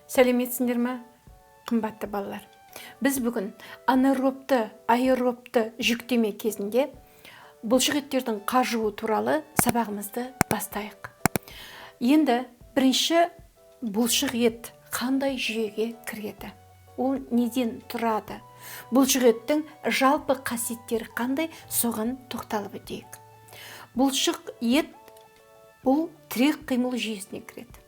Сәлеметсіңдер ме, қымбатты балалар? Біз бүгін анаэробты, аэробты жүктеме кезінде бұлшықеттердің қажуы туралы сабағымызды бастайық. Енді бірінші бұлшық ет қандай жүйеге кіреді? Ол неден тұрады? Бұлшық еттің жалпы қасиеттері қандай? Соған тоқталып өтейік. Бұлшық ет бұл тірек қимыл жүйесіне кіреді.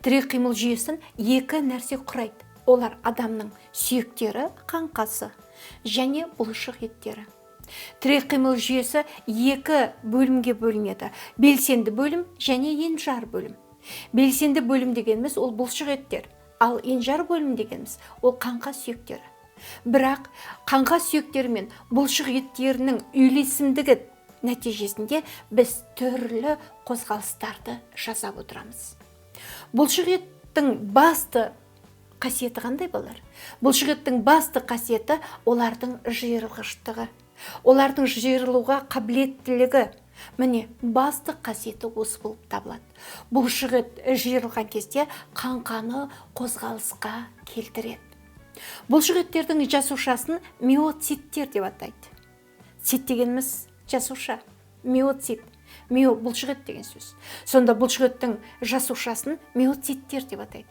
Тірек қимыл жүйесін екі нәрсе құрайды. Олар адамның сүйектері, қаңқасы және бұлшық еттері. Тірек қимыл жүйесі екі бөлімге бөлінеді. Белсенді бөлім және енжар бөлім. Белсенді бөлім дегеніміз ол бұлшық еттер, ал енжар бөлім дегеніміз ол қаңқа сүйектері. Бірақ қаңқа сүйектері мен бұлшық еттерінің үйлесімдігі нәтижесінде біз түрлі қозғалыстарды жасап отырамыз. Бұлшық еттің басты қасиеті қандай болар? Бұлшық еттің басты қасиеті олардың жиырылғыштығы, олардың жиырылуға қабілеттілігі. Міне, басты қасиеті осы болып табылады. Бұлшық ет жиырылған кезде қаңқаны қозғалысқа келтіреді. Бұлшық еттердің жасушасын миоциттер деп атайды. Цит дегеніміз жасуша, миоцит. Мио бұлшық ет деген сөз. Сонда бұлшық еттің жасушасын миоциттер деп атайды.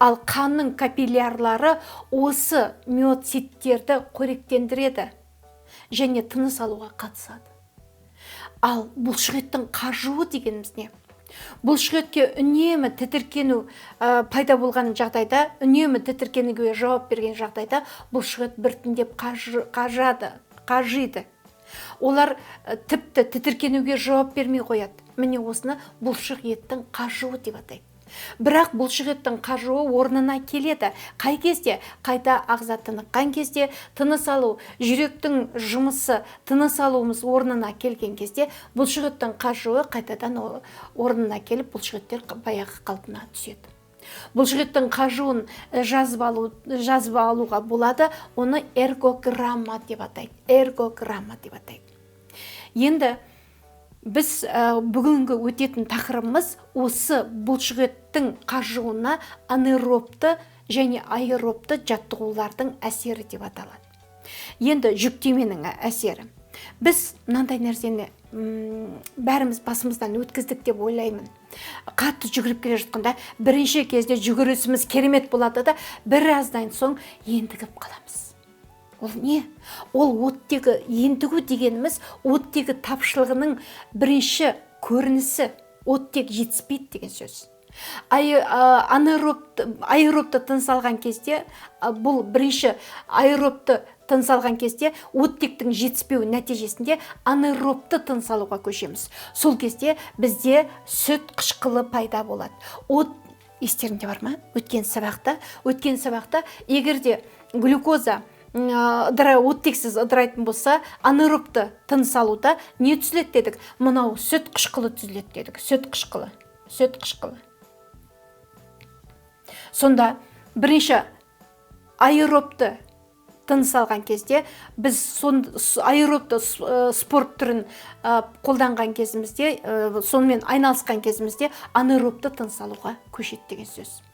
Ал қанның капиллярлары осы миоциттерді қоректендіреді және тыныс алуға қатысады. Ал бұлшық еттің қажуы дегеніміз не? Бұлшық етке үнемі тітіркену пайда болған жағдайда, үнемі тітіркенуге жауап берген жағдайда бұлшық ет біртіндеп қажиды. Олар тіпті тітіркенуге жауап бермей қояды. Міне осыны бұлшық еттің қажуы деп атайды. Бірақ бұлшық еттің қажуы орнына келеді. Қай кезде? Қайта ағза тыныққан кезде, тыныс алу, жүректің жұмысы, тыныс алуымыз орнына келген кезде бұлшық еттің қажуы қайтадан орнына келіп, бұлшық еттер баяғы қалпына түседі. Бұлшық еттің қажуын жазып алуға болады, оны эргограмма деп атайды. Эргограмма деп атайды. Енді біз бүгінгі өтетін тақырыбымыз осы бұлшық еттің қажуына анаэробты және аэробты жаттығулардың әсері деп аталады. Енді жүктеменің әсері. Біз мынандай нәрсені бәріміз басымыздан өткіздік деп ойлаймын. Қатты жүгіріп келе жатқанда бірінші кезде жүгірісіміз керемет болады да, біраздан соң ентігіп қаламыз. Ол не? Ол оттегі ентігу дегеніміз оттегі тапшылығының бірінші көрінісі. Оттек жетіспейді деген сөз. Аэробты тыныс алған кезде, бұл бірінші аэробты тыныс алған кезде оттектің жетіспеуі нәтижесінде анаэробты тыныс алуға көшеміз. Сол кезде бізде сүт қышқылы пайда болады. Естеріңде бар ма? Өткен сабақта егерде глюкоза оттексіз ыдырайтын болса, анаэробты тыныс алуда не түзіледі дедік? Мынау сүт қышқылы түзіледі дедік. Сүт қышқылы. Сонда бірінші аэробты тыныс алған кезде, біз аэробты спорт түрін қолданған кезімізде, сонымен айналысқан кезімізде анаэробты тыныс алуға көшеді деген сөз.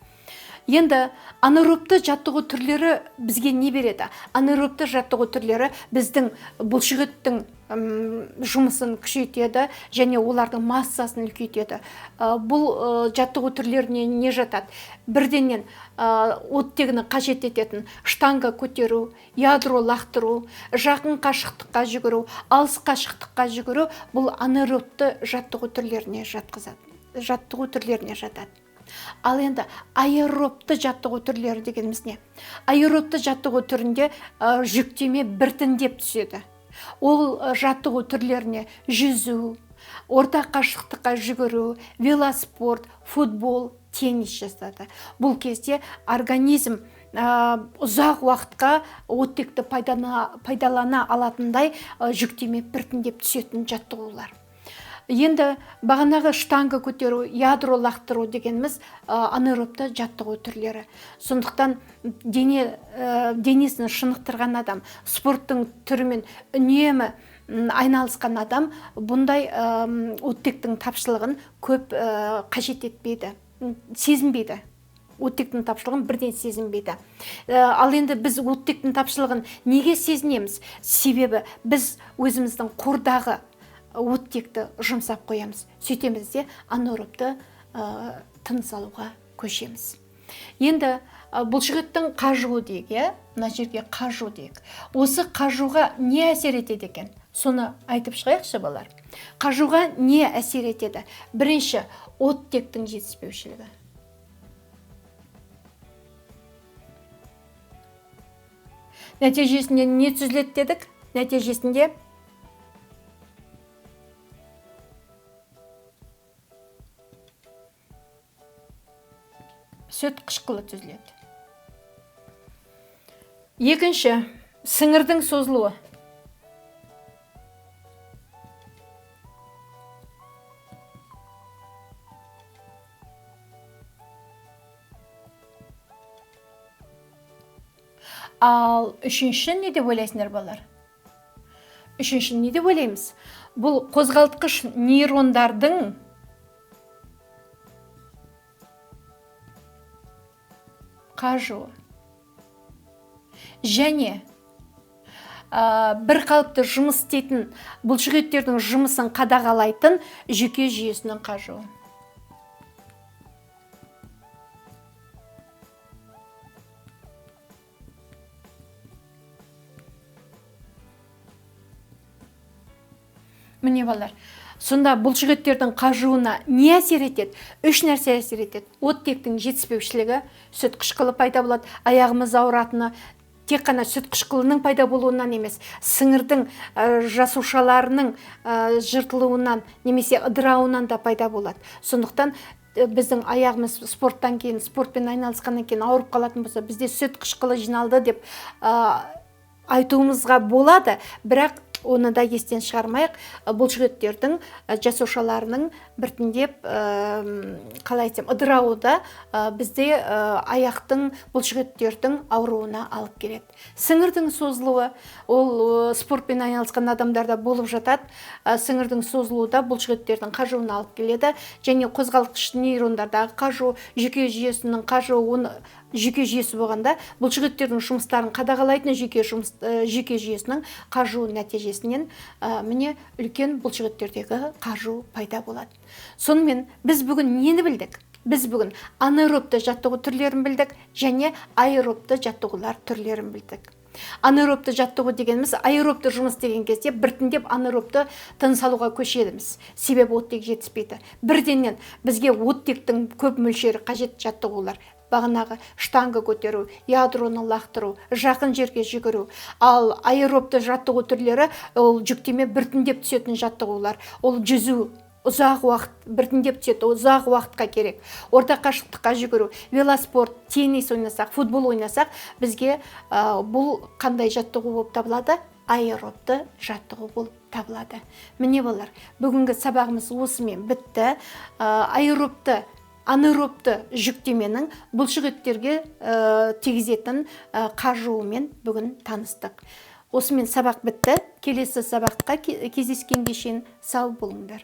Енді анаэробты жаттығу түрлері бізге не береді? Анаэробты жаттығу түрлері біздің бұлшық еттің жұмысын күшейтеді және олардың массасын үлкейтеді. Бұл жаттығу түрлеріне не жатады? Бірденен оттегіні қажет ететін штанга көтеру, ядро лақтыру, жақын қашықтыққа жүгіру, алыс қашықтыққа жүгіру, бұл анаэробты жаттығу түрлеріне жатады. Ал енді аэробты жаттығу түрлері дегеніміз не? Аэробты жаттығу түрінде жүктеме біртіндеп түседі. Ол жаттығу түрлеріне жүзу, орта қашықтыққа жүгіру, велоспорт, футбол, теннис жасады. Бұл кезде организм ұзақ уақытқа оттекті пайдалана алатындай жүктеме біртіндеп түсетін жаттығулар. Енді бағанағы штанга көтеру, ядро лақтыру дегеніміз анаэробты жаттығу түрлері. Сондықтан денесін шынықтырған адам, спорттың түрімен үнемі айналысқан адам бұндай оттектің тапшылығын көп қажет етпейді, сезінбейді. оттектің тапшылығын бірден сезінбейді. Ал енді біз оттектің тапшылығын неге сезінеміз? Себебі біз өзіміздің қордағы оттекті жұмсап қоямыз. Сөйтеміз де анаэробты тыныс алуға көшеміз. Енді бұлшықеттің қажуы дейік, мына жерге қажу дейік. Осы қажуға не әсер етеді екен? Соны айтып шығайықшы балалар. Қажуға не әсер етеді? Бірінші, оттектің жетіспеушілігі. Нәтижесінде не түзіледі дедік? Нәтижесінде сүт қышқылы түзіледі. Екінші, сіңірдің созылуы. Ал үшінші не деп ойлайсыңдар балалар? Үшінші не деп ойлаймыз? Бұл қозғалтқыш нейрондардың қажуы. Және бір қалыпты жұмыс істейтін бұлшықеттердің жұмысын қадағалайтын жүйке жүйесінің қажуы. Міне балалар, сонда бұлшықеттердің қажуына не әсер етеді? Үш нәрсе әсер етеді. Оттектің жетіспеушілігі, сүт қышқылы пайда болады, аяғымыз ауыратыны тек қана сүт қышқылының пайда болуынан емес, сіңірдің жасушаларының жыртылуынан немесе ыдырауынан да пайда болады. Сондықтан біздің аяғымыз спорттан кейін, спортпен айналысқаннан кейін ауырып қалатын болса, бізде сүт қышқылы жиналды деп айтуымызға болады, бірақ оны да естен шығармайық. Бұлшықеттердің жасушаларының біртіндеп қалай айтсам ыдырауы да бізде аяқтың бұлшықеттердің ауруына алып келеді. Сіңірдің созылуы, ол спортпен айналысқан адамдарда болып жатады. Сіңірдің созылуы да бұлшықеттердің қажуына алып келеді. Және қозғалтқыш нейрондардағы қажу, жүйке жүйесінің қажуы, жүйке жүйесі болғанда бұлшықеттердің жұмыстарын қадағалайтын жүйке жүйесінің қажуы нәтижесінен міне үлкен бұлшықеттердегі қажу пайда болады. Сонымен біз бүгін нені білдік? Біз бүгін анаэробты жаттығу түрлерін білдік және аэробты жаттығулар түрлерін білдік. Анаэробты жаттығу дегеніміз аэробты жұмыс деген кезде біртіндеп анаэробты тыныс алуға көшедіміз. Себебі оттек жетіспейді. Бірденнен бізге оттектің көп мөлшері қажет жаттығулар. Бағанағы штанга көтеру, ядроны лақтыру, жақын жерге жүгіру. Ал аэробты жаттығу түрлері ол жүктеме біртіндеп түсетін жаттығулар. Ол жүзу, ұзақ уақыт, біртіндеп түседі, ұзақ уақытқа керек. Орта қашықтыққа жүгіру, велоспорт, теннис ойнасақ, футбол ойнасақ, бізге бұл қандай жаттығу болып табылады? Аэробты жаттығу болып табылады. Міне балалар, бүгінгі сабағымыз осымен бітті. Анаэробты жүктеменің бұлшықеттерге тигізетін қажуымен бүгін таныстық. Осымен сабақ бітті. Келесі сабаққа кездескенге шейін сау болыңдар.